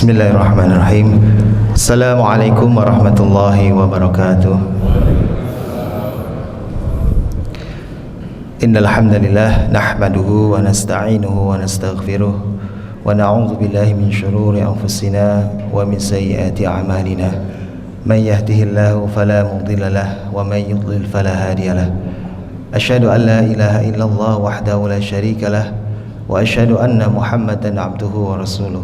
Bismillahirrahmanirrahim. Assalamualaikum warahmatullahi wabarakatuh. Innal hamdalillah nahmaduhu wa nasta'inuhu wa nastaghfiruh wa na'udzu billahi min shururi anfusina wa min sayyiati a'malina. May yahdihillahu fala mudilla lahu wa may yudlil fala hadiya lahu. Asyhadu an la ilaha illallah wahdahu la syarika lahu wa asyhadu anna Muhammadan 'abduhu wa rasuluh.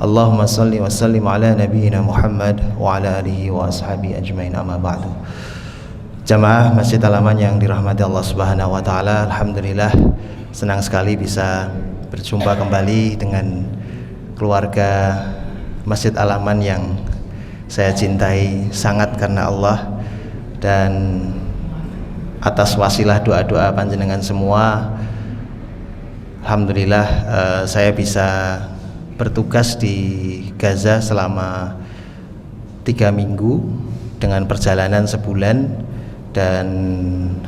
Allahumma salli wa sallim ala nabiyyina Muhammad wa ala alihi wa ashabihi ajmain, amma ba'du. Jamaah Masjid Al-Aman yang dirahmati Allah Subhanahu wa taala, alhamdulillah senang sekali bisa berjumpa kembali dengan keluarga Masjid Al-Aman yang saya cintai sangat karena Allah, dan atas wasilah doa-doa panjenengan semua, alhamdulillah saya bisa bertugas di Gaza selama 3 minggu dengan perjalanan sebulan, dan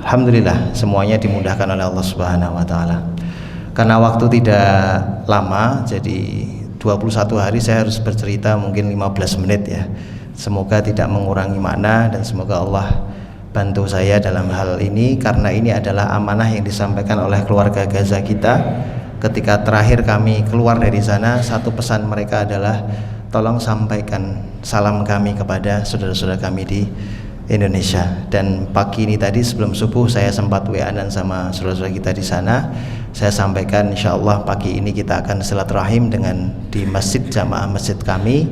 alhamdulillah semuanya dimudahkan oleh Allah Subhanahu wa taala. Karena waktu tidak lama, jadi 21 hari saya harus bercerita mungkin 15 menit ya. Semoga tidak mengurangi makna dan semoga Allah bantu saya dalam hal ini, karena ini adalah amanah yang disampaikan oleh keluarga Gaza kita. Ketika terakhir kami keluar dari sana, satu pesan mereka adalah tolong sampaikan salam kami kepada saudara-saudara kami di Indonesia. Dan pagi ini tadi sebelum subuh saya sempat WA-an sama saudara-saudara kita di sana. Saya sampaikan insyaallah pagi ini kita akan silaturahim dengan di masjid, jamaah masjid kami,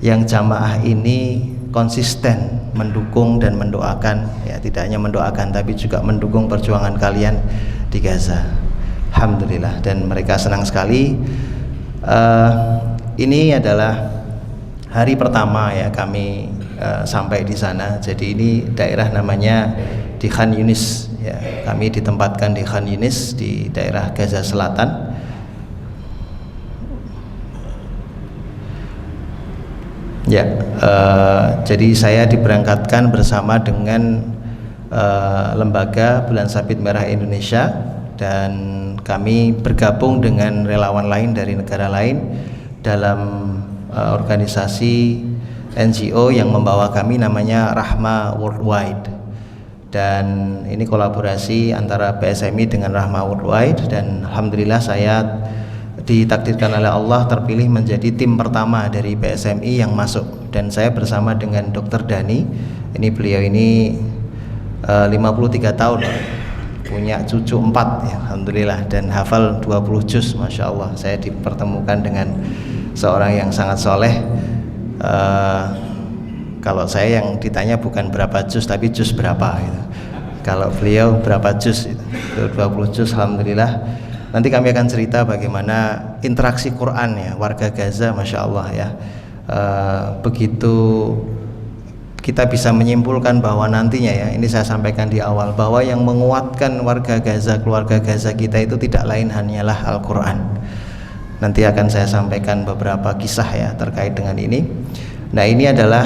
yang jamaah ini konsisten mendukung dan mendoakan, ya tidak hanya mendoakan tapi juga mendukung perjuangan kalian di Gaza. Alhamdulillah, dan mereka senang sekali. Ini adalah hari pertama ya kami sampai di sana. Jadi ini daerah namanya di Khan Yunis ya. Kami ditempatkan di Khan Yunis di daerah Gaza Selatan. Ya, jadi saya diberangkatkan bersama dengan lembaga Bulan Sabit Merah Indonesia, dan kami bergabung dengan relawan lain dari negara lain dalam organisasi NGO yang membawa kami, namanya Rahma Worldwide. Dan ini kolaborasi antara PSMI dengan Rahma Worldwide, dan alhamdulillah saya ditakdirkan oleh Allah terpilih menjadi tim pertama dari PSMI yang masuk. Dan saya bersama dengan Dr. Dani, ini beliau ini 53 tahun, punya cucu 4 ya, alhamdulillah, dan hafal 20 juz, masya Allah. Saya dipertemukan dengan seorang yang sangat soleh. Kalau saya yang ditanya bukan berapa juz tapi juz berapa gitu. Kalau beliau berapa juz itu 20 juz, alhamdulillah. Nanti kami akan cerita bagaimana interaksi Quran ya warga Gaza, masya Allah ya. Begitu kita bisa menyimpulkan bahwa nantinya ya, ini saya sampaikan di awal, bahwa yang menguatkan warga Gaza, keluarga Gaza kita itu tidak lain hanyalah Al-Quran. Nanti akan saya sampaikan beberapa kisah ya terkait dengan ini. Nah, ini adalah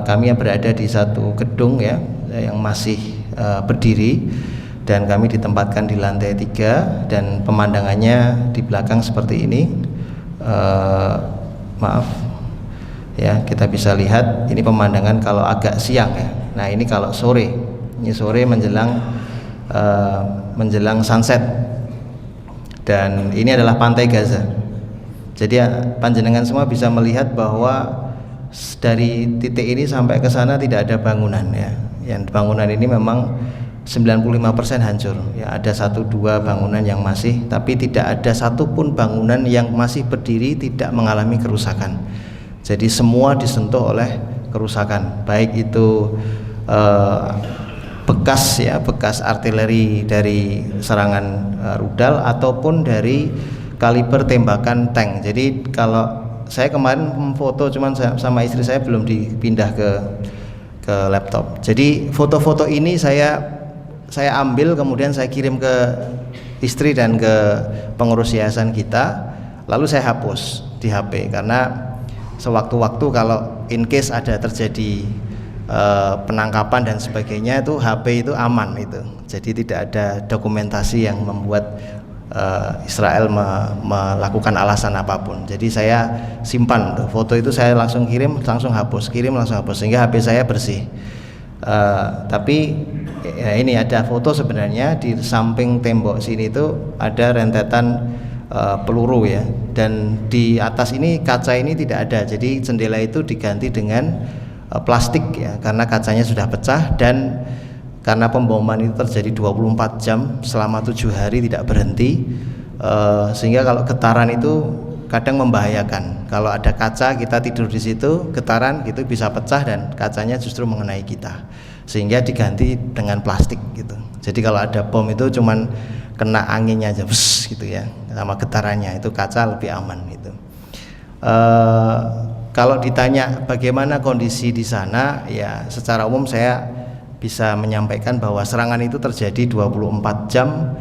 kami yang berada di satu gedung ya yang masih berdiri, dan kami ditempatkan di lantai 3, dan pemandangannya di belakang seperti ini. Maaf ya, kita bisa lihat ini pemandangan kalau agak siang ya. Nah, ini kalau sore, ini sore menjelang sunset, dan ini adalah pantai Gaza. Jadi panjenengan semua bisa melihat bahwa dari titik ini sampai ke sana tidak ada bangunan ya. Yang bangunan ini memang 95% hancur ya, ada 1-2 bangunan yang masih, tapi tidak ada satupun bangunan yang masih berdiri tidak mengalami kerusakan. Jadi semua disentuh oleh kerusakan, baik itu bekas artileri dari serangan rudal ataupun dari kaliber tembakan tank. Jadi kalau saya kemarin foto cuman sama istri saya, belum dipindah ke laptop. Jadi foto-foto ini saya ambil, kemudian saya kirim ke istri dan ke pengurus yayasan kita, lalu saya hapus di HP, karena sewaktu-waktu kalau in case ada terjadi penangkapan dan sebagainya, itu HP itu aman itu. Jadi tidak ada dokumentasi yang membuat Israel melakukan alasan apapun. Jadi saya simpan tuh, foto itu, saya langsung kirim, langsung hapus, kirim, langsung hapus, sehingga HP saya bersih. Tapi ya ini ada foto sebenarnya di samping tembok sini itu ada rentetan peluru ya, dan di atas ini kaca ini tidak ada, jadi jendela itu diganti dengan plastik ya, karena kacanya sudah pecah, dan karena pemboman itu terjadi 24 jam selama 7 hari tidak berhenti, sehingga kalau getaran itu kadang membahayakan. Kalau ada kaca, kita tidur di situ, getaran gitu bisa pecah dan kacanya justru mengenai kita, sehingga diganti dengan plastik gitu. Jadi kalau ada bom itu cuman kena anginnya aja bus gitu ya, sama getarannya, itu kaca lebih aman gitu. Kalau ditanya bagaimana kondisi di sana, ya secara umum saya bisa menyampaikan bahwa serangan itu terjadi 24 jam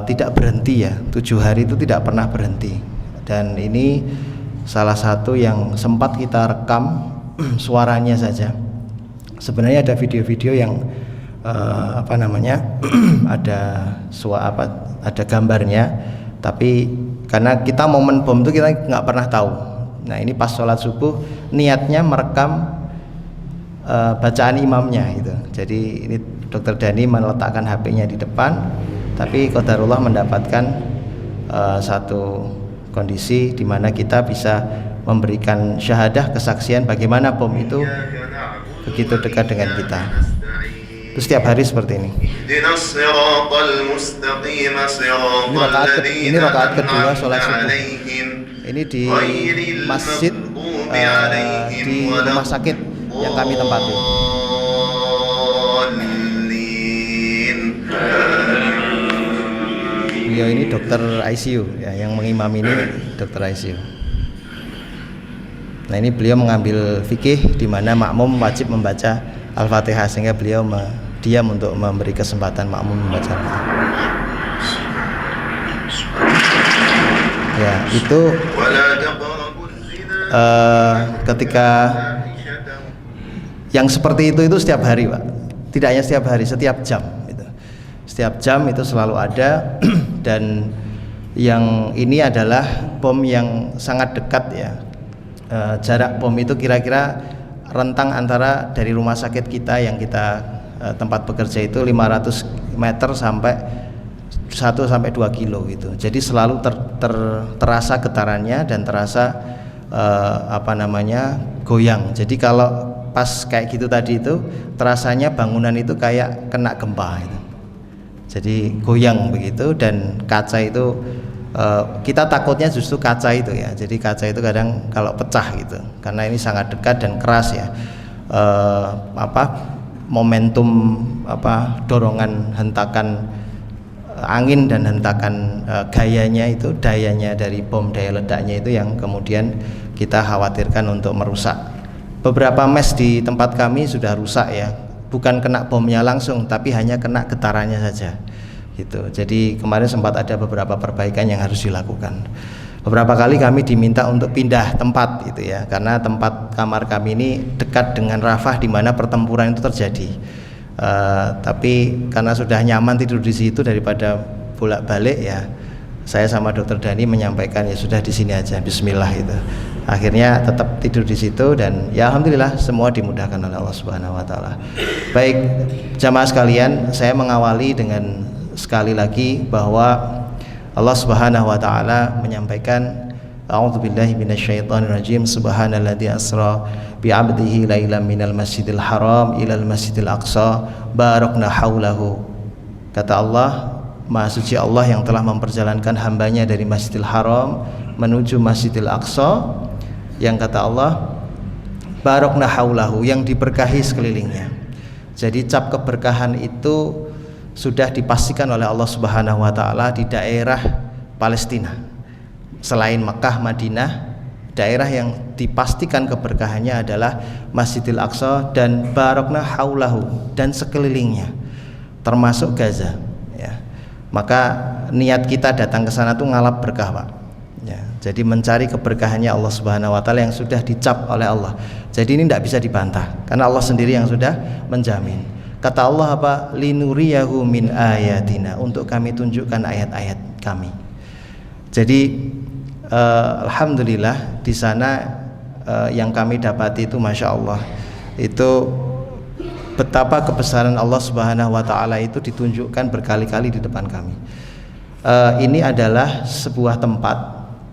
tidak berhenti ya, 7 hari itu tidak pernah berhenti. Dan ini salah satu yang sempat kita rekam suaranya saja. Sebenarnya ada video-video yang ada gambarnya, tapi karena kita momen bom itu kita nggak pernah tahu. Nah ini pas sholat subuh niatnya merekam bacaan imamnya gitu. Jadi ini Dokter Dani meletakkan HP-nya di depan, tapi qadarullah mendapatkan satu kondisi di mana kita bisa memberikan syahadah, kesaksian bagaimana bom itu begitu dekat dengan kita. Itu setiap hari seperti ini. Ini rakaat kedua sholat subuh. Ini di masjid di rumah sakit yang kami tempati. Beliau ini dokter ICU ya, yang mengimami ini dokter ICU. Nah ini beliau mengambil fikih di mana makmum wajib membaca Al-Fatihah, sehingga beliau diam untuk memberi kesempatan makmum membaca. Ya itu ketika yang seperti itu setiap hari Pak, tidak hanya setiap hari, setiap jam gitu. Setiap jam itu selalu ada. Dan yang ini adalah bom yang sangat dekat ya, jarak bom itu kira-kira rentang antara dari rumah sakit kita yang kita tempat bekerja itu 500 meter sampai 1 sampai 2 kilo gitu. Jadi selalu terasa getarannya dan terasa goyang. Jadi kalau pas kayak gitu tadi itu terasanya bangunan itu kayak kena gempa gitu. Jadi goyang begitu, dan kaca itu kita takutnya justru kaca itu ya. Jadi kaca itu kadang kalau pecah gitu, karena ini sangat dekat dan keras ya. Momentum dorongan hentakan angin dan hentakan gayanya itu, dayanya dari bom, daya ledaknya itu yang kemudian kita khawatirkan untuk merusak. Beberapa mes di tempat kami sudah rusak ya, bukan kena bomnya langsung, tapi hanya kena getarannya saja gitu. Jadi kemarin sempat ada beberapa perbaikan yang harus dilakukan. Beberapa kali kami diminta untuk pindah tempat gitu ya, karena tempat kamar kami ini dekat dengan Rafah di mana pertempuran itu terjadi. Tapi karena sudah nyaman tidur di situ daripada bolak-balik ya, saya sama Dokter Dani menyampaikan ya sudah di sini aja, Bismillah itu. Akhirnya tetap tidur di situ, dan ya alhamdulillah semua dimudahkan oleh Allah Subhanahu wa taala. Baik jamaah sekalian, saya mengawali dengan sekali lagi bahwa Allah Subhanahu wa taala menyampaikan a'udzubillahi minasyaitonirrajim, subhanalladzi asra bi 'abdihi lailan minal masjidil haram ilal masjidil aqsa barakna haulahu. Kata Allah, Maha suci Allah yang telah memperjalankan hambanya dari Masjidil Haram menuju Masjidil Aqsa, yang kata Allah barakna haulahu, yang diberkahi sekelilingnya. Jadi cap keberkahan itu sudah dipastikan oleh Allah Subhanahu wa taala di daerah Palestina. Selain Mekah, Madinah, daerah yang dipastikan keberkahannya adalah Masjidil Aqsa dan barakna haulahu, dan sekelilingnya termasuk Gaza ya. Maka niat kita datang ke sana tuh ngalap berkah Pak ya. Jadi mencari keberkahannya Allah Subhanahu wa taala yang sudah dicap oleh Allah. Jadi ini tidak bisa dibantah karena Allah sendiri yang sudah menjamin. Kata Allah apa? Linuriyahu min ayatina, untuk kami tunjukkan ayat-ayat kami. Jadi alhamdulillah di sana yang kami dapati itu masya Allah, itu betapa kebesaran Allah Subhanahu wa Ta'ala itu ditunjukkan berkali-kali di depan kami. Ini adalah sebuah tempat,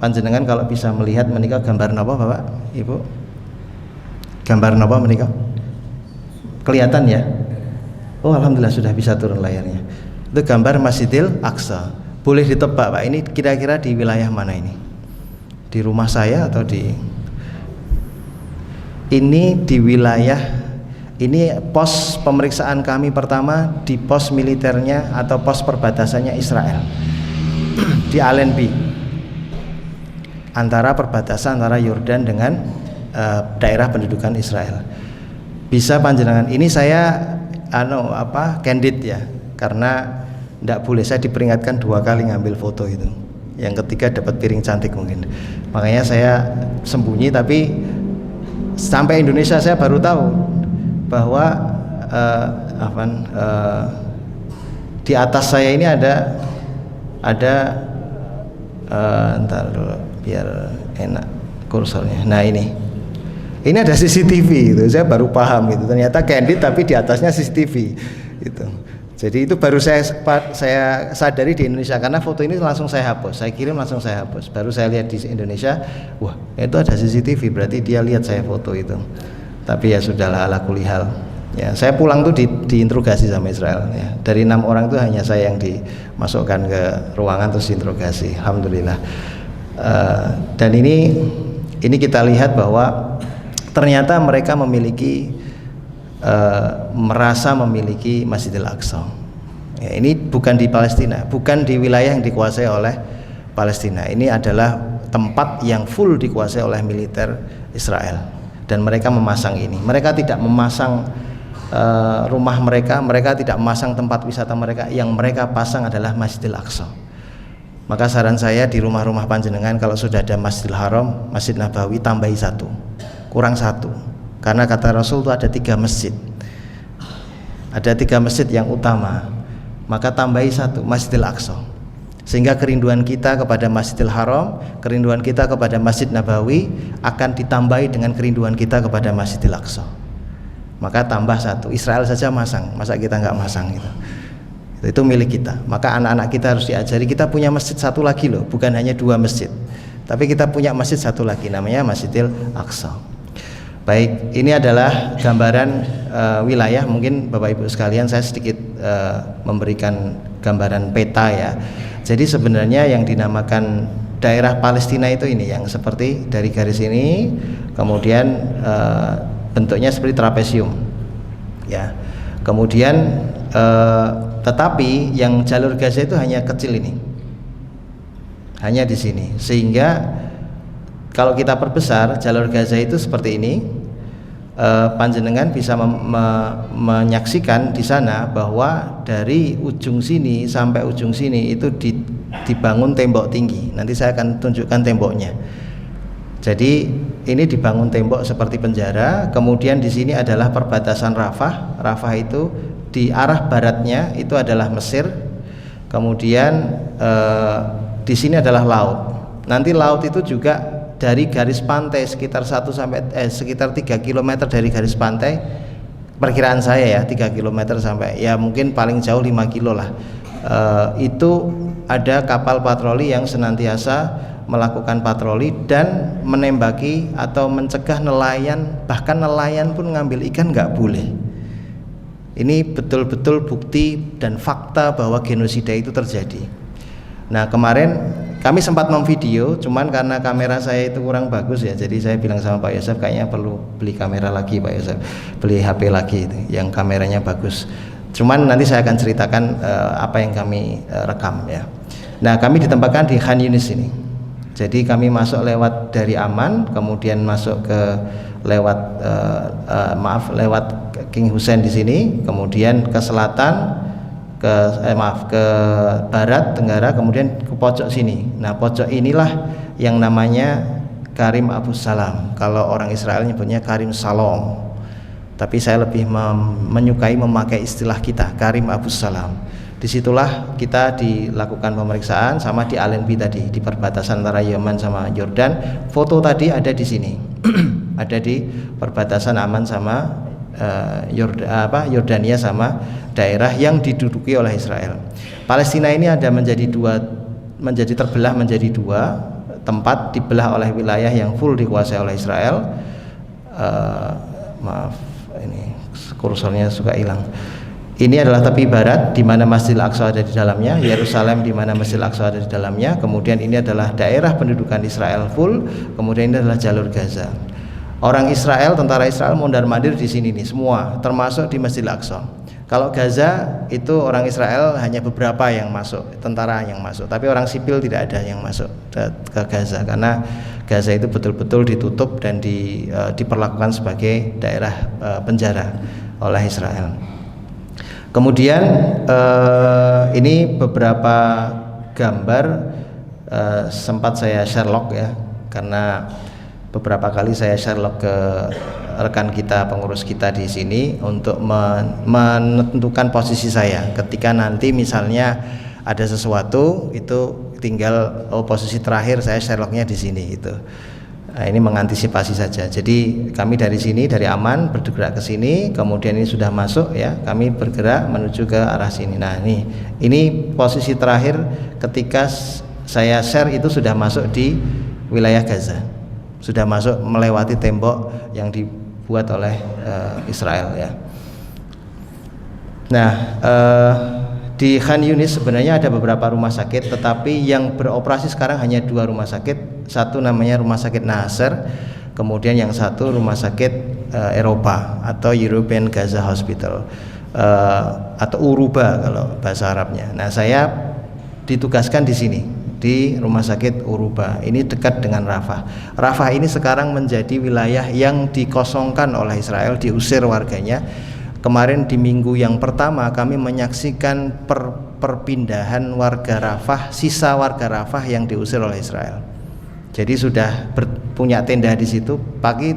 panjenengan kalau bisa melihat menikah gambar napa Bapak Ibu, gambar napa menikah kelihatan ya? Oh alhamdulillah sudah bisa turun layarnya. Itu gambar Masjidil Aqsa. Boleh ditebak Pak, ini kira-kira di wilayah mana ini? Di rumah saya atau di ini di wilayah, ini pos pemeriksaan kami pertama di pos militernya atau pos perbatasannya Israel di Allenby, antara perbatasan antara Yordan dengan daerah pendudukan Israel. Bisa panjenengan, ini saya candid ya, karena tidak boleh, saya diperingatkan 2 kali ngambil foto itu, yang ketiga dapat piring cantik mungkin, makanya saya sembunyi. Tapi sampai Indonesia saya baru tahu bahwa di atas saya ini ada ntar dulu biar enak kursornya. Nah ini ada CCTV itu, saya baru paham itu ternyata candid tapi di atasnya CCTV itu. Jadi itu baru saya sadari di Indonesia, karena foto ini langsung saya hapus, saya kirim langsung saya hapus. Baru saya lihat di Indonesia, wah itu ada CCTV, berarti dia lihat saya foto itu. Tapi ya sudahlah, ala kulli hal. Ya, saya pulang tuh diinterogasi sama Israel. Ya. Dari 6 orang tuh hanya saya yang dimasukkan ke ruangan terus diinterogasi. Alhamdulillah. Dan ini kita lihat bahwa ternyata mereka merasa memiliki Masjidil Aqsa. Ya, ini bukan di Palestina, bukan di wilayah yang dikuasai oleh Palestina. Ini adalah tempat yang full dikuasai oleh militer Israel, dan mereka memasang ini. Mereka tidak memasang rumah mereka tidak memasang tempat wisata mereka. Yang mereka pasang adalah Masjidil Aqsa. Maka saran saya di rumah-rumah panjenengan kalau sudah ada Masjidil Haram, Masjid Nabawi, tambahi 1, kurang 1. Karena kata Rasul itu ada 3 masjid, ada 3 masjid yang utama, maka tambahi 1, Masjidil Aqsa, sehingga kerinduan kita kepada Masjidil Haram, kerinduan kita kepada Masjid Nabawi akan ditambahi dengan kerinduan kita kepada Masjidil Aqsa. Maka tambah 1. Israel saja masang, masa kita nggak masang itu? Itu milik kita. Maka anak-anak kita harus diajari, kita punya masjid 1 lagi loh, bukan hanya 2 masjid, tapi kita punya masjid 1 lagi, namanya Masjidil Aqsa. Baik, ini adalah gambaran wilayah. Mungkin Bapak Ibu sekalian, saya sedikit memberikan gambaran peta ya. Jadi sebenarnya yang dinamakan daerah Palestina itu ini, yang seperti dari garis ini, kemudian bentuknya seperti trapesium ya. Kemudian tetapi yang jalur Gaza itu hanya kecil ini, hanya di sini, sehingga kalau kita perbesar jalur Gaza itu seperti ini, panjenengan bisa menyaksikan di sana bahwa dari ujung sini sampai ujung sini itu dibangun tembok tinggi. Nanti saya akan tunjukkan temboknya. Jadi ini dibangun tembok seperti penjara. Kemudian di sini adalah perbatasan Rafah. Rafah itu di arah baratnya itu adalah Mesir. Kemudian di sini adalah laut. Nanti laut itu juga dari garis pantai sekitar 3 km dari garis pantai, perkiraan saya ya 3 km sampai ya mungkin paling jauh 5 kilo lah, itu ada kapal patroli yang senantiasa melakukan patroli dan menembaki atau mencegah nelayan, bahkan nelayan pun ngambil ikan nggak boleh. Ini betul-betul bukti dan fakta bahwa genosida itu terjadi. Nah kemarin kami sempat memvideo, cuman karena kamera saya itu kurang bagus ya, jadi saya bilang sama Pak Yosef, kayaknya perlu beli kamera lagi Pak Yosef, beli HP lagi itu, yang kameranya bagus. Cuman nanti saya akan ceritakan apa yang kami rekam ya. Nah kami ditempatkan di Khan Yunis ini. Jadi kami masuk lewat dari Aman, kemudian masuk ke lewat King Hussein di sini, kemudian ke selatan, ke barat tenggara, kemudian ke pojok sini. Nah pojok inilah yang namanya Karim Abu Salam. Kalau orang Israel nyebutnya Karim Salom, tapi saya lebih menyukai memakai istilah kita Karim Abu Salam. Disitulah kita dilakukan pemeriksaan sama di Allenby tadi, di perbatasan antara Yaman sama Yordan. Foto tadi ada di sini, ada di perbatasan Aman sama Yordania sama daerah yang diduduki oleh Israel. Palestina ini ada menjadi terbelah menjadi dua tempat, dibelah oleh wilayah yang full dikuasai oleh Israel. Maaf, ini kursornya suka hilang. Ini adalah tepi barat di mana Masjidil Aqsa ada di dalamnya, Yerusalem di mana Masjidil Aqsa ada di dalamnya. Kemudian ini adalah daerah pendudukan Israel full. Kemudian ini adalah jalur Gaza. Orang Israel, tentara Israel mondar-mandir di sini nih semua, termasuk di Masjidil Aqsa. Kalau Gaza itu orang Israel hanya beberapa yang masuk, tentara yang masuk, tapi orang sipil tidak ada yang masuk ke Gaza karena Gaza itu betul-betul ditutup dan diperlakukan sebagai daerah penjara oleh Israel. Kemudian ini beberapa gambar sempat saya Sherlock ya, karena beberapa kali saya Sherlock ke rekan kita, pengurus kita di sini untuk menentukan posisi saya. Ketika nanti misalnya ada sesuatu itu tinggal posisi terakhir saya Sherlocknya di sini gitu. Nah, ini mengantisipasi saja. Jadi kami dari sini, dari Aman bergerak ke sini, kemudian ini sudah masuk ya, kami bergerak menuju ke arah sini. Nah ini posisi terakhir ketika saya share itu sudah masuk di wilayah Gaza, sudah masuk melewati tembok yang dibuat oleh Israel ya. Nah di Khan Yunis sebenarnya ada beberapa rumah sakit, tetapi yang beroperasi sekarang hanya 2 rumah sakit. Satu namanya Rumah Sakit Nasser, kemudian yang satu Rumah Sakit Eropa atau European Gaza Hospital atau Uruba kalau bahasa Arabnya. Nah saya ditugaskan di sini di Rumah Sakit Uruba. Ini dekat dengan Rafah. Rafah ini sekarang menjadi wilayah yang dikosongkan oleh Israel, diusir warganya. Kemarin di minggu yang pertama kami menyaksikan perpindahan warga Rafah, sisa warga Rafah yang diusir oleh Israel. Jadi sudah punya tenda di situ. Pagi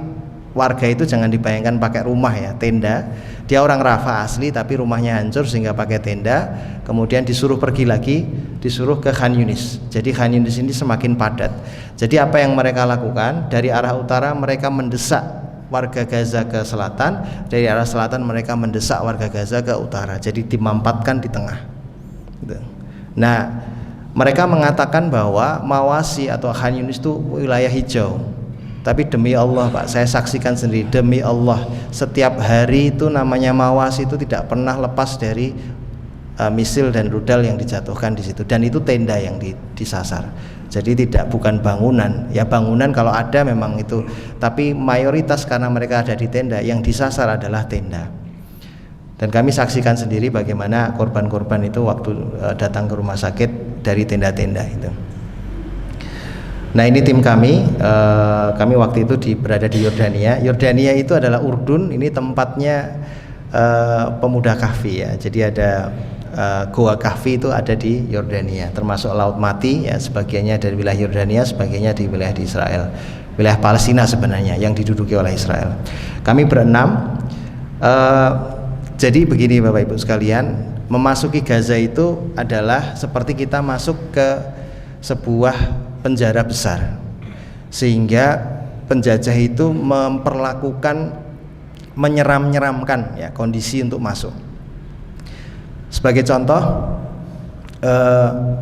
warga itu jangan dibayangkan pakai rumah ya, tenda. Dia orang Rafah asli tapi rumahnya hancur sehingga pakai tenda. Kemudian disuruh pergi lagi, disuruh ke Khan Yunis. Jadi Khan Yunis ini semakin padat. Jadi apa yang mereka lakukan, dari arah utara mereka mendesak warga Gaza ke selatan, dari arah selatan mereka mendesak warga Gaza ke utara. Jadi dimampatkan di tengah. Nah, mereka mengatakan bahwa Mawasi atau Khan Yunis itu wilayah hijau. Tapi demi Allah Pak, saya saksikan sendiri, demi Allah, setiap hari itu namanya Mawasi itu tidak pernah lepas dari misil dan rudal yang dijatuhkan di situ. Dan itu tenda yang disasar. Jadi bukan bangunan. Ya bangunan kalau ada memang itu, tapi mayoritas karena mereka ada di tenda, yang disasar adalah tenda. Dan kami saksikan sendiri bagaimana korban-korban itu waktu datang ke rumah sakit dari tenda-tenda itu. Nah ini tim kami waktu itu berada di Yordania. Yordania itu adalah Urdun, ini tempatnya pemuda kahfi ya. Jadi ada Goa Kahfi itu ada di Yordania, termasuk Laut Mati ya, sebagiannya dari wilayah Yordania, sebagiannya di wilayah di Israel, wilayah Palestina sebenarnya yang diduduki oleh Israel. Kami berenam. Jadi begini Bapak Ibu sekalian, memasuki Gaza itu adalah seperti kita masuk ke sebuah penjara besar, sehingga penjajah itu menyeramkan ya kondisi untuk masuk. Sebagai contoh,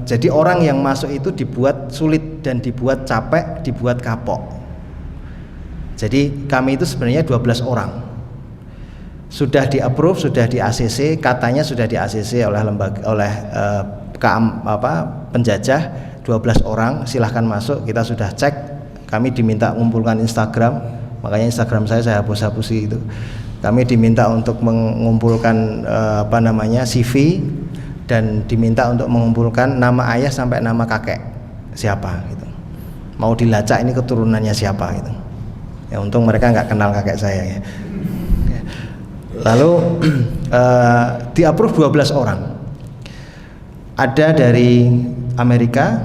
jadi orang yang masuk itu dibuat sulit dan dibuat capek, dibuat kapok. Jadi kami itu sebenarnya 12 orang. Sudah di-approve, sudah di ACC, katanya sudah di ACC oleh penjajah, 12 orang silahkan masuk. Kita sudah cek, kami diminta mengumpulkan Instagram, makanya Instagram saya hapus-hapusi itu. Kami diminta untuk mengumpulkan CV, dan diminta untuk mengumpulkan nama ayah sampai nama kakek siapa gitu. Mau dilacak ini keturunannya siapa gitu. Ya untung mereka nggak kenal kakek saya ya. Lalu di-approve 12 orang. Ada dari Amerika,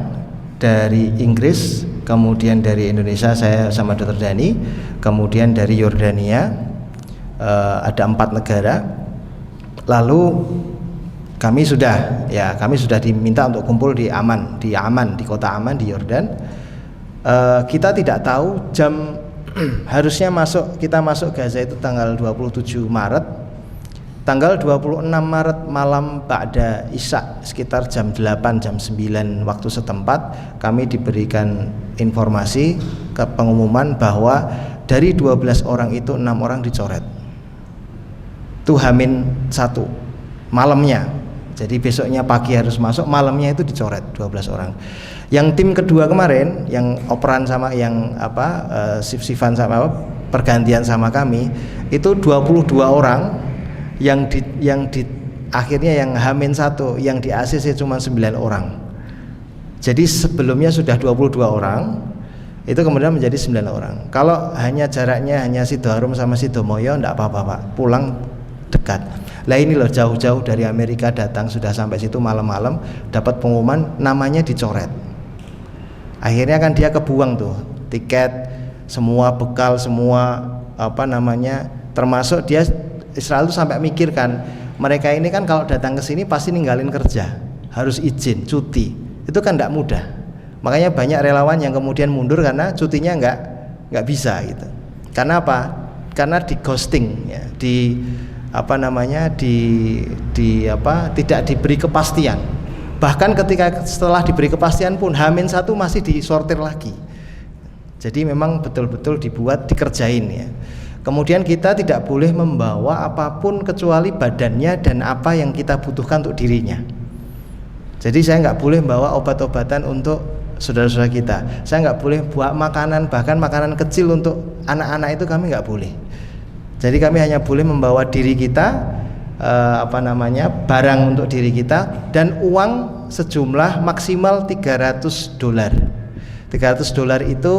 dari Inggris, kemudian dari Indonesia saya sama Dr. Dani, kemudian dari Yordania. Ada 4 negara. Lalu kami sudah diminta untuk kumpul di kota Aman di Yordan. Kita tidak tahu jam harusnya kita masuk Gaza itu tanggal 27 Maret. Tanggal 26 Maret malam ba'da Isya sekitar jam 8 jam 9 waktu setempat, kami diberikan informasi ke pengumuman bahwa dari 12 orang itu 6 orang dicoret. Itu H-1 malamnya. Jadi besoknya pagi harus masuk, malamnya itu dicoret 12 orang. Yang tim kedua kemarin yang operan sama yang shift-shiftan sama pergantian sama kami itu 22 orang yang akhirnya yang H-1 yang di ACC cuma 9 orang. Jadi sebelumnya sudah 22 orang, itu kemudian menjadi 9 orang. Kalau hanya jaraknya hanya Sidoarum sama Sidomoyo enggak apa-apa Pak, pulang dekat. Lah ini loh jauh-jauh dari Amerika datang, sudah sampai situ malam-malam dapat pengumuman namanya dicoret. Akhirnya kan dia kebuang tuh tiket, semua bekal, semua termasuk dia Israel itu sampai mikirkan mereka ini kan kalau datang ke sini pasti ninggalin kerja, harus izin cuti, itu kan tidak mudah. Makanya banyak relawan yang kemudian mundur karena cutinya nggak bisa gitu. Karena apa? Karena di ghosting ya, tidak diberi kepastian. Bahkan ketika setelah diberi kepastian pun H-1 masih disortir lagi. Jadi memang betul-betul dikerjain ya. Kemudian kita tidak boleh membawa apapun kecuali badannya dan apa yang kita butuhkan untuk dirinya. Jadi saya nggak boleh membawa obat-obatan untuk saudara-saudara kita. Saya nggak boleh bawa makanan, bahkan makanan kecil untuk anak-anak itu kami nggak boleh. Jadi kami hanya boleh membawa diri kita, barang untuk diri kita dan uang sejumlah maksimal $300. $300 itu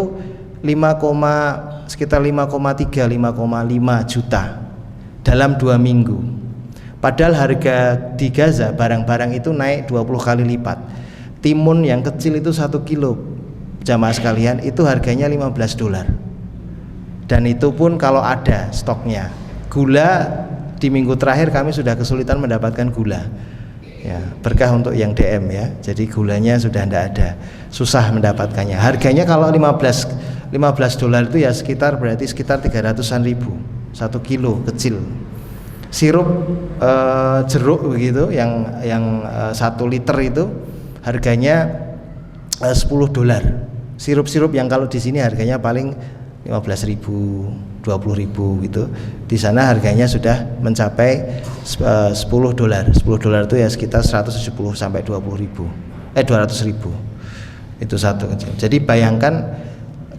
sekitar 5,5 juta dalam 2 minggu. Padahal harga di Gaza barang-barang itu naik 20 kali lipat. Timun yang kecil itu 1 kilo, jamaah sekalian, itu harganya $15. Dan itu pun kalau ada stoknya. Gula di minggu terakhir kami sudah kesulitan mendapatkan gula. Ya, berkah untuk yang DM ya. Jadi gulanya sudah tidak ada, susah mendapatkannya. Harganya kalau $15 itu ya berarti sekitar 300-an ribu 1 kilo kecil. Sirup jeruk begitu yang 1 liter itu harganya $10. Sirup-sirup yang kalau di sini harganya paling 15.000, 20.000 gitu. Di sana harganya sudah mencapai $10. $10 itu ya sekitar 170 sampai 200.000. Itu satu kecil. Jadi bayangkan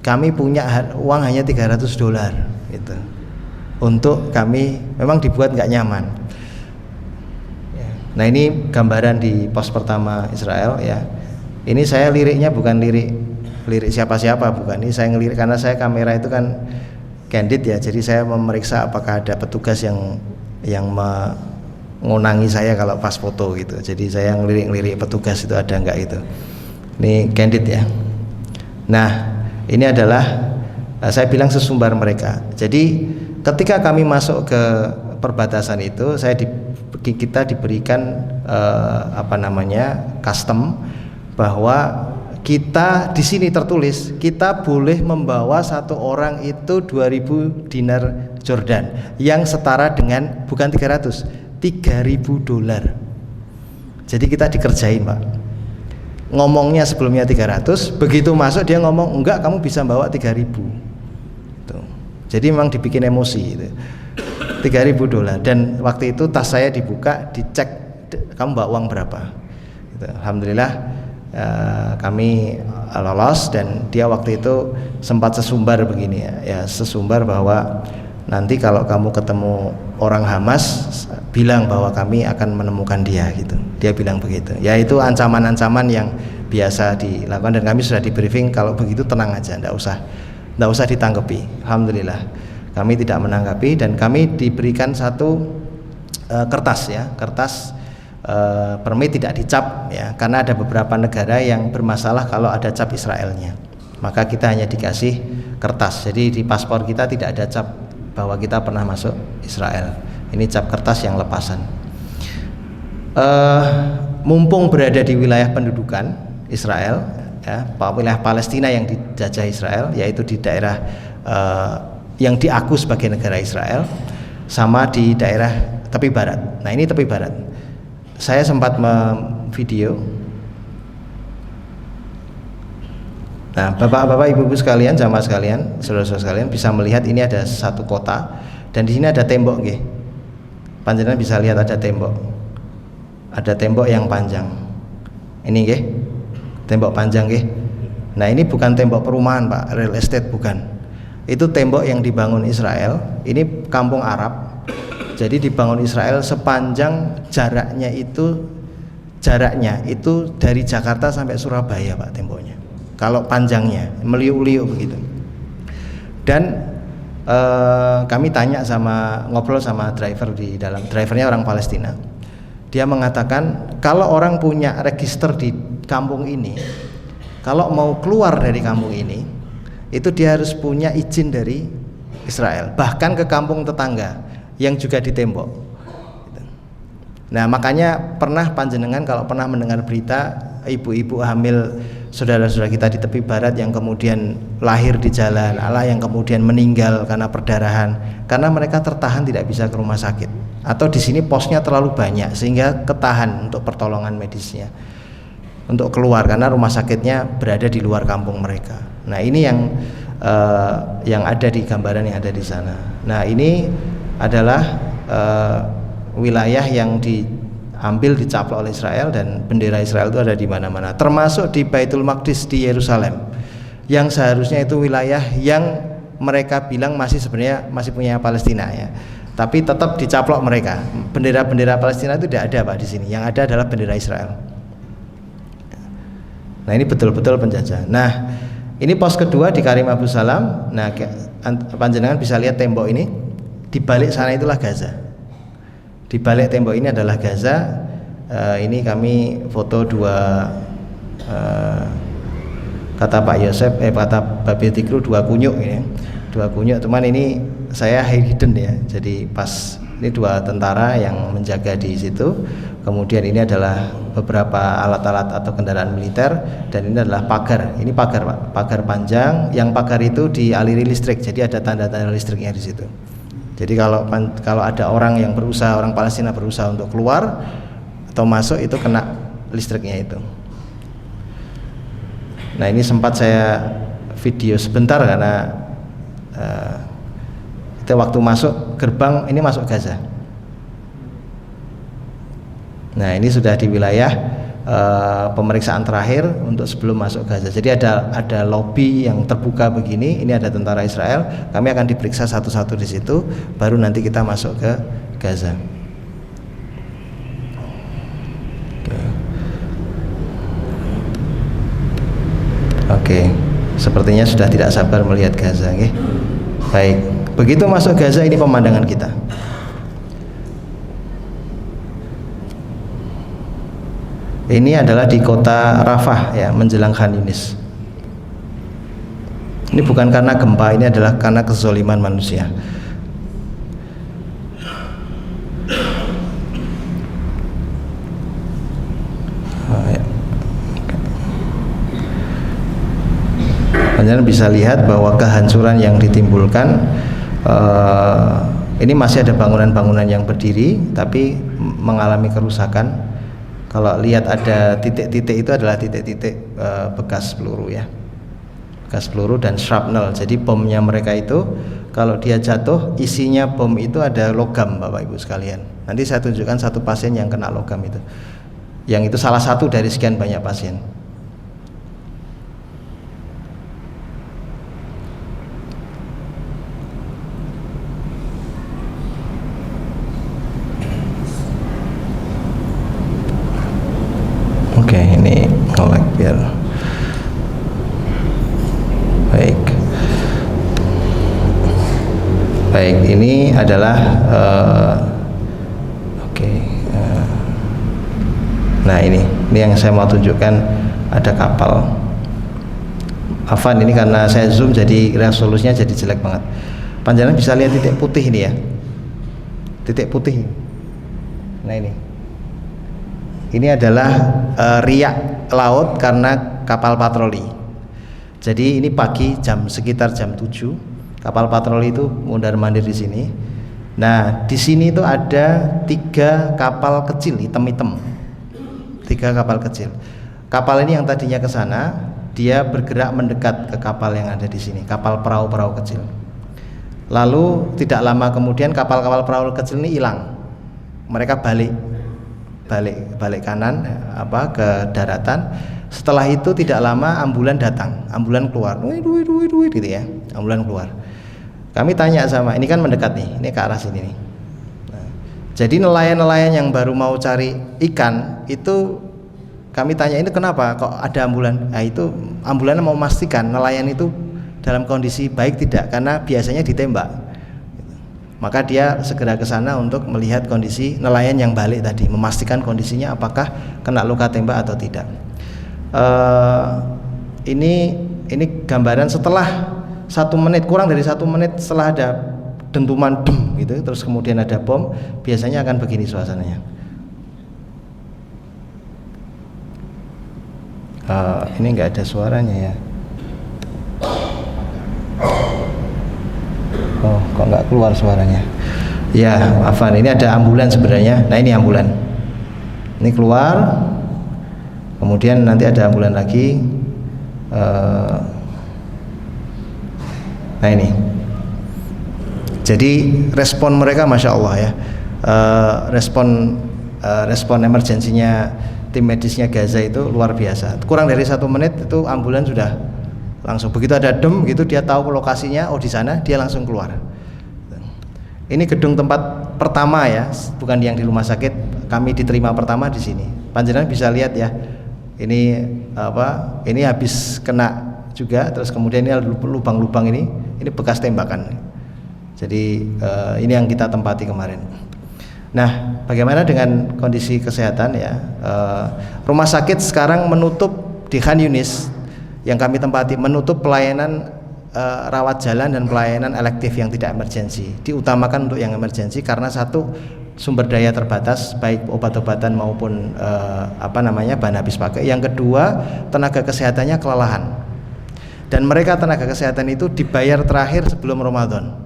kami punya uang hanya $300 gitu. Untuk kami memang dibuat nggak nyaman. Nah ini gambaran di pos pertama Israel ya. Ini saya liriknya bukan lirik siapa-siapa, bukan. Ini saya ngelirik karena saya kamera itu kan candid ya. Jadi saya memeriksa apakah ada petugas yang mengunangi saya kalau pas foto gitu. Jadi saya ngelirik petugas itu ada nggak itu. Ini candid ya. Nah ini adalah saya bilang sesumbar mereka. Jadi ketika kami masuk ke perbatasan itu, kita diberikan custom bahwa kita di sini tertulis kita boleh membawa satu orang itu 2.000 dinar Jordan yang setara dengan bukan 300, $3.000. Jadi kita dikerjain Pak. Ngomongnya sebelumnya 300, begitu masuk dia ngomong enggak, kamu bisa bawa 3.000. Tuh. Jadi memang dibikin emosi gitu. $3.000 dan waktu itu tas saya dibuka, dicek kamu bawa uang berapa. Gitu. Alhamdulillah kami lolos dan dia waktu itu sempat sesumbar begini ya sesumbar bahwa nanti kalau kamu ketemu orang Hamas bilang bahwa kami akan menemukan dia gitu. Dia bilang begitu. Ya itu ancaman-ancaman yang biasa dilakukan dan kami sudah di briefing kalau begitu tenang aja, enggak usah ditanggapi. Alhamdulillah kami tidak menanggapi dan kami diberikan satu kertas permit tidak dicap ya, karena ada beberapa negara yang bermasalah kalau ada cap Israelnya, maka kita hanya dikasih kertas. Jadi di paspor kita tidak ada cap bahwa kita pernah masuk Israel. Ini cap kertas yang lepasan. eh, mumpung berada di wilayah pendudukan Israel, ya, wilayah Palestina yang dijajah Israel, yaitu di daerah yang diaku sebagai negara Israel, sama di daerah tepi barat. Nah, ini tepi barat. Saya sempat memvideo. Nah, bapak-bapak, ibu-ibu sekalian, jamaah sekalian, saudara-saudara sekalian, bisa melihat ini ada satu kota dan di sini ada tembok, nggih. Panjenengan bisa lihat ada tembok. Ada tembok yang panjang. Ini, nggih. Tembok panjang, nggih. Nah, ini bukan tembok perumahan, Pak, real estate bukan. Itu tembok yang dibangun Israel. Ini kampung Arab. Jadi dibangun Israel sepanjang jaraknya itu dari Jakarta sampai Surabaya, Pak, temboknya. Kalau panjangnya meliuk-liuk begitu. Dan kami ngobrol sama driver di dalam, drivernya orang Palestina. Dia mengatakan kalau orang punya register di kampung ini, kalau mau keluar dari kampung ini, itu dia harus punya izin dari Israel, bahkan ke kampung tetangga yang juga ditembok. Nah, makanya pernah panjenengan kalau pernah mendengar berita ibu-ibu hamil saudara-saudara kita di tepi barat yang kemudian lahir di jalan Allah, yang kemudian meninggal karena perdarahan, karena mereka tertahan tidak bisa ke rumah sakit, atau di sini posnya terlalu banyak sehingga ketahan untuk pertolongan medisnya untuk keluar karena rumah sakitnya berada di luar kampung mereka. Nah, ini yang ada di gambaran yang ada di sana. Nah, ini adalah wilayah yang diambil, dicaplok oleh Israel, dan bendera Israel itu ada di mana-mana, termasuk di Baitul Maqdis di Yerusalem, yang seharusnya itu wilayah yang mereka bilang sebenarnya masih punya Palestina, ya, tapi tetap dicaplok mereka. Bendera-bendera Palestina itu tidak ada, Pak, di sini. Yang ada adalah bendera Israel. Nah, ini betul-betul penjajah. Nah, ini pos kedua di Karim Abu Salam. Nah, panjenengan bisa lihat tembok ini. Di balik sana itulah Gaza. Di balik tembok ini adalah Gaza. Ini kami foto kata Pak Yosef, kata Babil Tikru, dua kunyuk ini. Dua kunyuk, teman, ini saya hidden, ya. Jadi pas ini dua tentara yang menjaga di situ. Kemudian ini adalah beberapa alat-alat atau kendaraan militer, dan ini adalah pagar. Ini pagar, Pak, pagar panjang. Yang pagar itu dialiri listrik, jadi ada tanda-tanda listriknya di situ. Jadi kalau ada orang Palestina berusaha untuk keluar atau masuk, itu kena listriknya itu. Nah, ini sempat saya video sebentar karena kita waktu masuk gerbang ini masuk Gaza. Nah, ini sudah di wilayah pemeriksaan terakhir untuk sebelum masuk Gaza. Jadi ada lobi yang terbuka begini. Ini ada tentara Israel. Kami akan diperiksa satu-satu di situ, baru nanti kita masuk ke Gaza. Oke. Sepertinya sudah tidak sabar melihat Gaza, okay? Baik. Begitu masuk Gaza, ini pemandangan kita. Ini adalah di kota Rafah, ya, menjelang Khan Yunis. Ini bukan karena gempa, ini adalah karena kezaliman manusia. Kalian bisa lihat bahwa kehancuran yang ditimbulkan, ini masih ada bangunan-bangunan yang berdiri tapi mengalami kerusakan. Kalau lihat ada titik-titik, itu adalah titik-titik bekas peluru, ya, bekas peluru dan shrapnel. Jadi bomnya mereka itu kalau dia jatuh, isinya bom itu ada logam, Bapak Ibu sekalian. Nanti saya tunjukkan satu pasien yang kena logam itu. Yang itu salah satu dari sekian banyak pasien. Oke, ini nge-lag biar baik. Baik, ini adalah nah ini yang saya mau tunjukkan, ada kapal. Afan, ini karena saya zoom jadi resolusinya jadi jelek banget. Panjenengan bisa lihat titik putih ini, ya, titik putih. Nah, ini Ini adalah riak laut karena kapal patroli. Jadi ini pagi sekitar jam 7 kapal patroli itu mondar-mandir di sini. Nah, di sini itu ada 3 kapal kecil hitam-hitam. 3 kapal kecil. Kapal ini yang tadinya ke sana, dia bergerak mendekat ke kapal yang ada di sini, kapal perahu-perahu kecil. Lalu tidak lama kemudian kapal-kapal perahu kecil ini hilang. Mereka balik kanan ke daratan. Setelah itu tidak lama ambulan datang, ambulan keluar, gitu ya, ambulan keluar. Kami tanya sama, ini kan mendekat nih, ini ke arah sini nih. Nah, jadi nelayan-nelayan yang baru mau cari ikan itu kami tanya, ini kenapa kok ada ambulan? Nah, itu ambulannya mau memastikan nelayan itu dalam kondisi baik tidak, karena biasanya ditembak. Maka dia segera ke sana untuk melihat kondisi nelayan yang balik tadi, memastikan kondisinya apakah kena luka tembak atau tidak. Ini gambaran setelah 1 menit, kurang dari 1 menit setelah ada dentuman dem gitu, terus kemudian ada bom, biasanya akan begini suasananya. Ini nggak ada suaranya ya. Oh, kok nggak keluar suaranya? Ya, maafan, ini ada ambulan sebenarnya. Nah, ini ambulan. Ini keluar. Kemudian nanti ada ambulan lagi. Nah, ini. Jadi respon mereka, masya Allah ya. Respon emergensinya tim medisnya Gaza itu luar biasa. Kurang dari 1 menit itu ambulan sudah langsung, begitu ada dem gitu dia tahu lokasinya, oh di sana, dia langsung keluar. Ini gedung tempat pertama ya, bukan yang di rumah sakit. Kami diterima pertama di sini. Panjenengan bisa lihat ya. Ini habis kena juga, terus kemudian ini lubang-lubang ini bekas tembakan. Jadi ini yang kita tempati kemarin. Nah, bagaimana dengan kondisi kesehatan ya? Rumah sakit sekarang menutup di Khan Yunis yang kami tempati, menutup pelayanan rawat jalan dan pelayanan elektif yang tidak emergensi. Diutamakan untuk yang emergensi karena satu, sumber daya terbatas baik obat-obatan maupun bahan habis pakai. Yang kedua, tenaga kesehatannya kelelahan. Dan mereka tenaga kesehatan itu dibayar terakhir sebelum Ramadan.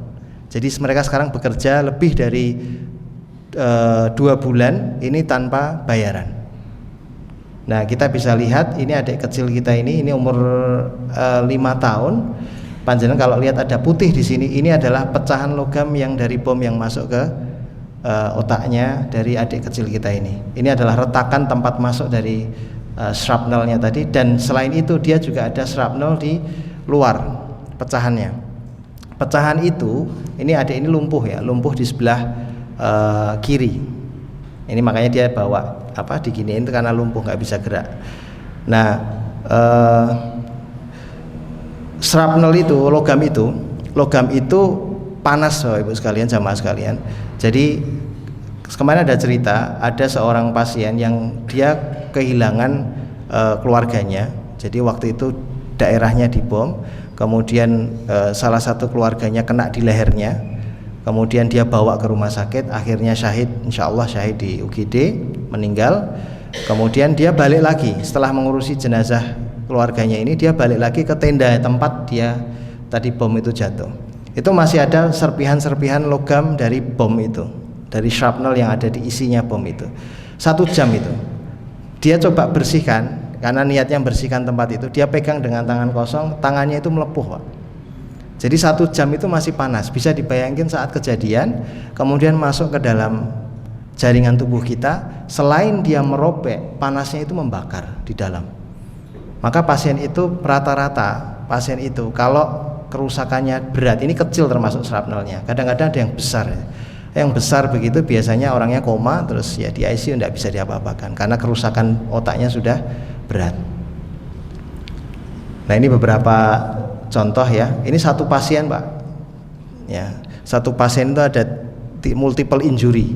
Jadi mereka sekarang bekerja lebih dari 2 bulan ini tanpa bayaran. Nah, kita bisa lihat ini adik kecil kita ini umur 5 tahun. Panjenengan kalau lihat ada putih di sini, ini adalah pecahan logam yang dari bom yang masuk ke otaknya dari adik kecil kita ini. Ini adalah retakan tempat masuk dari shrapnelnya tadi, dan selain itu dia juga ada shrapnel di luar pecahannya. Pecahan itu, ini adik ini lumpuh di sebelah kiri. Ini makanya dia bawa diginiin itu karena lumpuh, nggak bisa gerak. Nah, shrapnel itu, logam itu panas, Ibu sekalian, jamaah sekalian. Jadi kemarin ada cerita, ada seorang pasien yang dia kehilangan keluarganya. Jadi waktu itu daerahnya dibom, kemudian salah satu keluarganya kena di lehernya. Kemudian dia bawa ke rumah sakit, akhirnya syahid, insya Allah syahid di UGD, meninggal. Kemudian dia balik lagi, setelah mengurusi jenazah keluarganya ini, dia balik lagi ke tenda tempat dia tadi bom itu jatuh. Itu masih ada serpihan-serpihan logam dari bom itu, dari shrapnel yang ada di isinya bom itu. 1 jam itu dia coba bersihkan, karena niatnya bersihkan tempat itu. Dia pegang dengan tangan kosong, tangannya itu melepuh, Pak. Jadi 1 jam itu masih panas. Bisa dibayangkan saat kejadian kemudian masuk ke dalam jaringan tubuh kita, selain dia meropek, panasnya itu membakar di dalam. Maka pasien itu rata-rata, pasien itu kalau kerusakannya berat, ini kecil termasuk shrapnelnya, kadang-kadang ada yang besar. Yang besar begitu biasanya orangnya koma, terus ya di ICU tidak bisa diapa-apakan karena kerusakan otaknya sudah berat. Nah, ini beberapa contoh ya. Ini satu pasien, Pak. Ya, satu pasien itu ada multiple injury.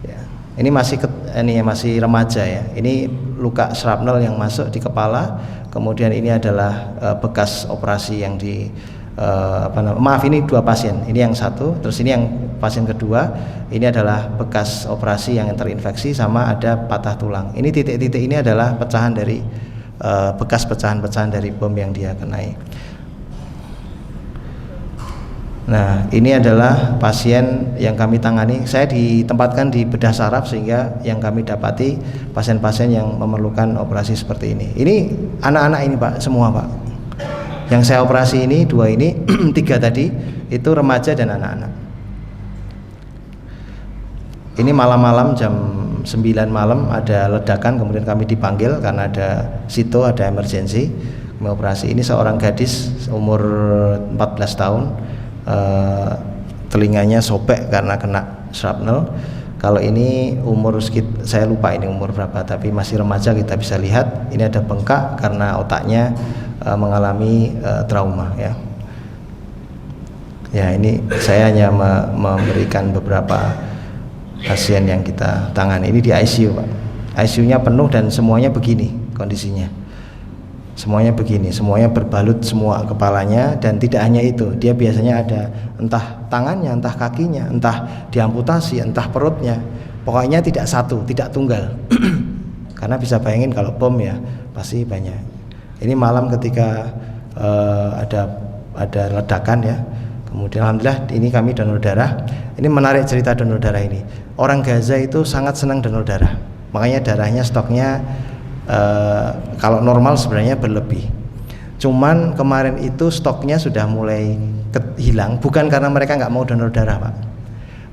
Ya. Ini masih remaja ya. Ini luka shrapnel yang masuk di kepala. Kemudian ini adalah bekas operasi yang maaf, ini 2 pasien, ini yang satu, terus ini yang pasien kedua, ini adalah bekas operasi yang terinfeksi sama ada patah tulang. Ini titik-titik ini adalah pecahan dari bekas pecahan-pecahan dari bom yang dia kenai. Nah, ini adalah pasien yang kami tangani. Saya ditempatkan di bedah saraf sehingga yang kami dapati pasien-pasien yang memerlukan operasi seperti ini. Ini anak-anak ini Pak, semua Pak. Yang saya operasi ini 2 ini 3 tadi itu remaja dan anak-anak. Ini malam-malam jam 9 malam ada ledakan, kemudian kami dipanggil karena ada sito, ada emergensi kami operasi. Ini seorang gadis umur 14 tahun, telinganya sobek karena kena shrapnel. Kalau ini umur saya lupa ini umur berapa, tapi masih remaja. Kita bisa lihat ini ada bengkak karena otaknya mengalami trauma ya. Ya, ini saya hanya memberikan beberapa pasien yang kita tangani. Ini di ICU Pak. ICU-nya penuh dan semuanya begini kondisinya. Semuanya begini, semuanya berbalut semua kepalanya, dan tidak hanya itu, dia biasanya ada entah tangannya, entah kakinya, entah diamputasi, entah perutnya. Pokoknya tidak satu, tidak tunggal. Karena bisa bayangin kalau bom ya pasti banyak. Ini malam ketika ada ledakan ya. Kemudian alhamdulillah ini kami donor darah. Ini menarik cerita donor darah ini. Orang Gaza itu sangat senang donor darah. Makanya darahnya stoknya kalau normal sebenarnya berlebih. Cuman kemarin itu stoknya sudah mulai hilang, bukan karena mereka nggak mau donor darah Pak,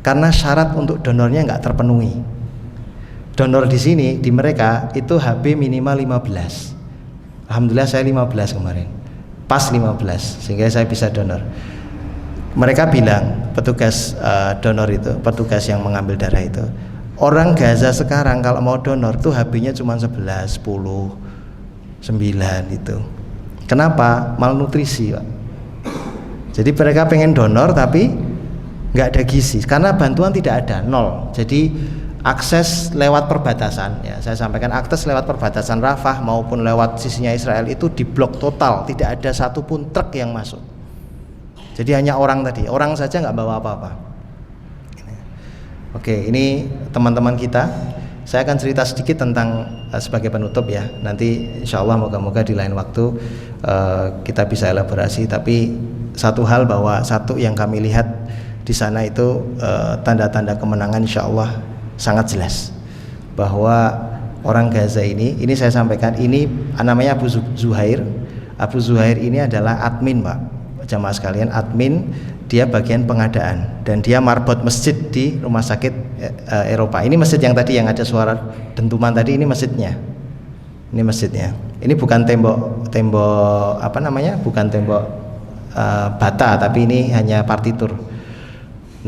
karena syarat untuk donornya nggak terpenuhi. Donor di sini di mereka itu HB minimal 15. Alhamdulillah saya 15 kemarin, pas 15 sehingga saya bisa donor. Mereka bilang petugas donor itu, petugas yang mengambil darah itu, orang Gaza sekarang kalau mau donor tuh HB-nya cuma 11, 10, 9 itu. Kenapa? Malnutrisi Pak. Jadi mereka pengen donor tapi nggak ada gizi karena bantuan tidak ada, nol. Jadi akses lewat perbatasan ya, saya sampaikan akses lewat perbatasan Rafah maupun lewat sisinya Israel itu diblok total, tidak ada satupun truk yang masuk. Jadi hanya orang saja nggak bawa apa-apa. Oke, ini teman-teman kita. Saya akan cerita sedikit tentang sebagai penutup ya. Nanti insya Allah moga-moga di lain waktu kita bisa elaborasi. Tapi satu hal bahwa satu yang kami lihat di sana itu tanda-tanda kemenangan insya Allah sangat jelas. Bahwa orang Gaza ini saya sampaikan, ini namanya Abu Zuhair. Abu Zuhair ini adalah admin Pak, jamaah sekalian, admin. Dia bagian pengadaan dan dia marbot masjid di rumah sakit Eropa. Ini masjid yang tadi yang ada suara dentuman tadi, ini masjidnya. Ini masjidnya. Ini bukan tembok apa namanya? Bukan tembok bata, tapi ini hanya partitur.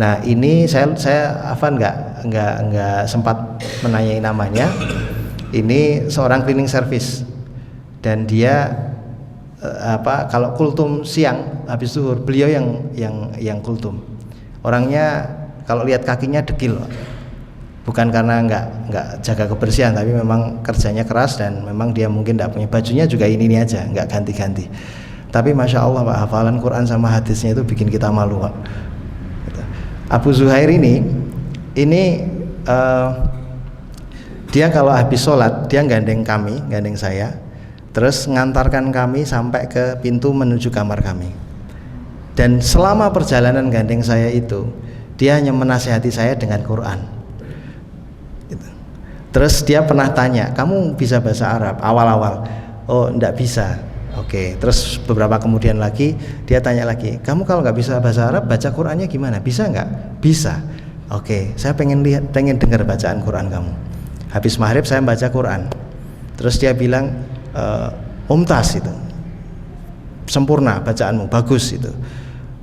Nah, ini saya Afan nggak sempat menanyai namanya. Ini seorang cleaning service dan dia kalau kultum siang habis zuhur, beliau yang kultum. Orangnya kalau lihat kakinya dekil, bukan karena nggak jaga kebersihan, tapi memang kerjanya keras dan memang dia mungkin tidak punya, bajunya juga ini aja, nggak ganti-ganti. Tapi masya Allah Pak, hafalan Quran sama hadisnya itu bikin kita malu Pak. Abu Zuhair ini dia kalau habis sholat dia gandeng saya. Terus ngantarkan kami sampai ke pintu menuju kamar kami. Dan selama perjalanan gandeng saya itu, dia hanya menasihati saya dengan Quran. Terus dia pernah tanya, kamu bisa bahasa Arab? Awal-awal, oh enggak bisa. Oke. Terus beberapa kemudian lagi dia tanya lagi, kamu kalau nggak bisa bahasa Arab, baca Qurannya gimana? Bisa nggak? Bisa. Oke, saya pengen dengar bacaan Quran kamu. Habis maghrib saya baca Quran. Terus dia bilang, mumtaz itu, sempurna bacaanmu, bagus itu.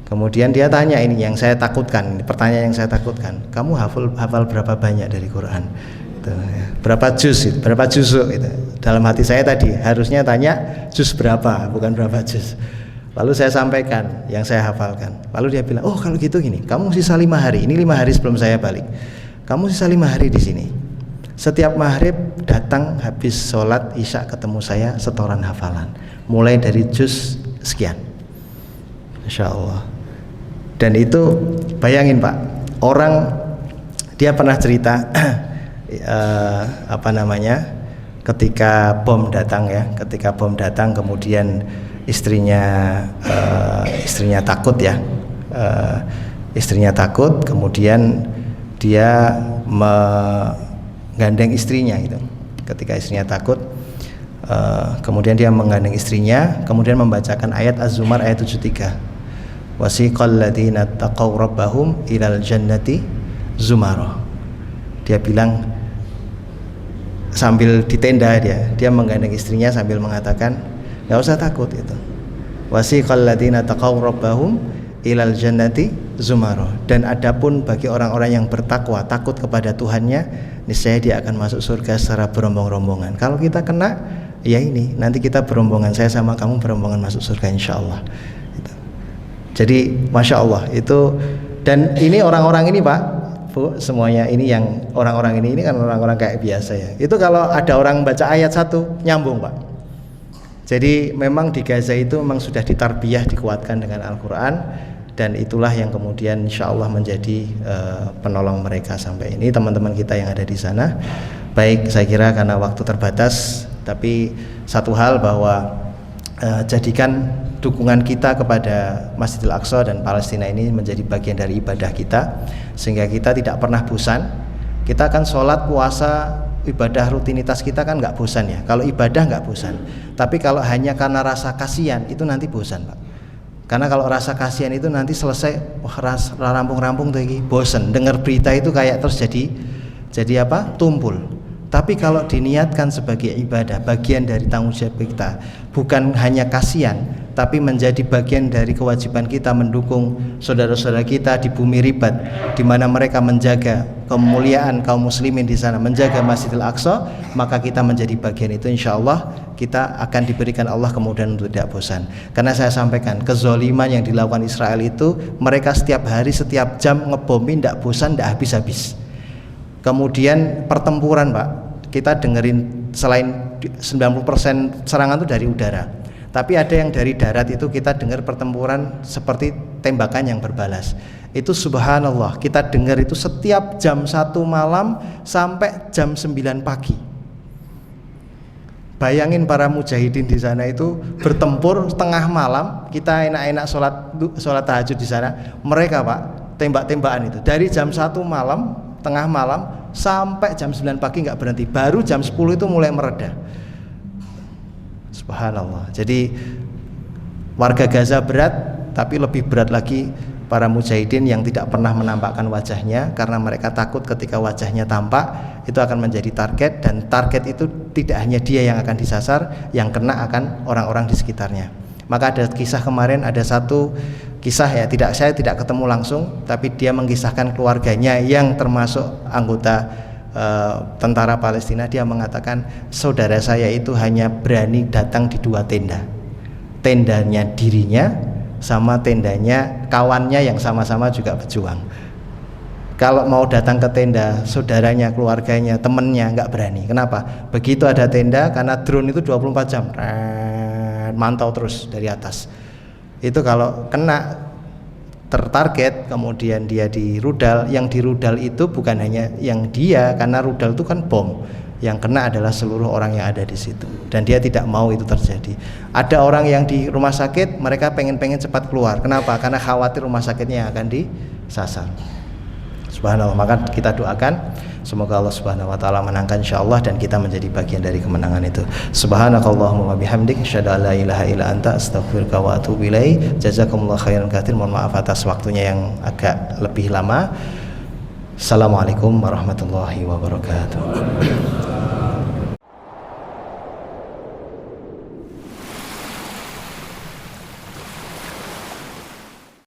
Kemudian dia tanya ini yang saya takutkan, pertanyaan yang saya takutkan, kamu hafal berapa banyak dari Quran? Itu, ya. Berapa juz itu, berapa juzuk itu. Dalam hati saya tadi harusnya tanya juz berapa, bukan berapa juz. Lalu saya sampaikan yang saya hafalkan. Lalu dia bilang, oh kalau gitu gini, kamu sisa 5 hari, ini 5 hari sebelum saya balik, kamu sisa 5 hari di sini. Setiap maghrib datang habis sholat isya ketemu saya, setoran hafalan mulai dari juz sekian. Insya Allah. Dan itu bayangin Pak, orang dia pernah cerita ketika bom datang ya, ketika bom datang kemudian istrinya takut ya, istrinya takut, kemudian dia menggandeng istrinya gitu. Ketika istrinya takut, kemudian dia menggandeng istrinya, kemudian membacakan ayat Az-Zumar ayat 73. Wasiqal ladzina taqaw rabbahum ilal jannati zumara. Dia bilang sambil di tenda, dia menggandeng istrinya sambil mengatakan, "Enggak usah takut itu. Wasiqal ladzina taqaw rabbahum ilal jannati zumara." Dan adapun bagi orang-orang yang bertakwa, takut kepada Tuhannya, niscaya dia akan masuk surga secara berombong-rombongan. Kalau kita kena, ya ini nanti kita berombongan, saya sama kamu berombongan masuk surga insyaallah. Jadi Masya Allah itu. Dan ini orang-orang ini Pak, Bu, semuanya ini yang orang-orang ini kan orang-orang kayak biasa ya. Itu kalau ada orang baca ayat 1 nyambung Pak. Jadi memang di Gaza itu memang sudah ditarbiyah, dikuatkan dengan Al-Quran. Dan itulah yang kemudian insya Allah menjadi penolong mereka sampai ini. Teman-teman kita yang ada di sana, baik, saya kira karena waktu terbatas, tapi satu hal bahwa jadikan dukungan kita kepada Masjidil Aqsa dan Palestina ini menjadi bagian dari ibadah kita, sehingga kita tidak pernah bosan. Kita kan sholat, puasa, ibadah rutinitas kita kan nggak bosan ya. Kalau ibadah nggak bosan, tapi kalau hanya karena rasa kasihan itu nanti bosan Pak. Karena kalau rasa kasihan itu nanti selesai, wah rampung-rampung tuh ini bosan. Dengar berita itu kayak terus jadi apa? Tumpul. Tapi kalau diniatkan sebagai ibadah, bagian dari tanggung jawab kita, bukan hanya kasihan, tapi menjadi bagian dari kewajiban kita mendukung saudara-saudara kita di bumi ribat, di mana mereka menjaga kemuliaan kaum muslimin di sana, menjaga Masjidil Aqsa, maka kita menjadi bagian itu. Insya Allah kita akan diberikan Allah kemudian untuk tidak bosan. Karena saya sampaikan, kezoliman yang dilakukan Israel itu, mereka setiap hari, setiap jam ngebomin, tidak bosan, tidak habis-habis. Kemudian pertempuran Pak, kita dengerin selain 90% serangan itu dari udara, tapi ada yang dari darat itu kita dengar pertempuran seperti tembakan yang berbalas. Itu subhanallah, kita dengar itu setiap jam 1 malam sampai jam 9 pagi. Bayangin para mujahidin di sana itu bertempur tengah malam, kita enak-enak sholat tahajud di sana. Mereka Pak, tembak-tembakan itu dari jam 1 malam, tengah malam sampai jam 9 pagi nggak berhenti. Baru jam 10 itu mulai mereda. Subhanallah. Jadi warga Gaza berat, tapi lebih berat lagi para mujahidin yang tidak pernah menampakkan wajahnya, karena mereka takut ketika wajahnya tampak itu akan menjadi target, dan target itu tidak hanya dia yang akan disasar, yang kena akan orang-orang di sekitarnya. Maka ada kisah kemarin, ada satu kisah ya, saya tidak ketemu langsung, tapi dia mengisahkan keluarganya yang termasuk anggota tentara Palestina. Dia mengatakan, saudara saya itu hanya berani datang di 2 tenda, tendanya dirinya sama tendanya kawannya yang sama-sama juga berjuang. Kalau mau datang ke tenda saudaranya, keluarganya, temennya nggak berani. Kenapa? Begitu ada tenda, karena drone itu 24 jam mantau terus dari atas. Itu kalau kena tertarget, kemudian dia di rudal. Yang di rudal itu bukan hanya yang dia, karena rudal itu kan bom. Yang kena adalah seluruh orang yang ada di situ, dan dia tidak mau itu terjadi. Ada orang yang di rumah sakit, mereka pengen cepat keluar. Kenapa? Karena khawatir rumah sakitnya akan disasar. Subhanallah. Maka kita doakan semoga Allah Subhanahu wa taala menangkan insyaallah, dan kita menjadi bagian dari kemenangan itu. Subhanakallahumma wa bihamdik, asyhadu an la ilaha illa anta, astaghfiruka wa atubu ilaik. Jazakumullah khairan katsir. Mohon maaf atas waktunya yang agak lebih lama. Assalamualaikum warahmatullahi wabarakatuh.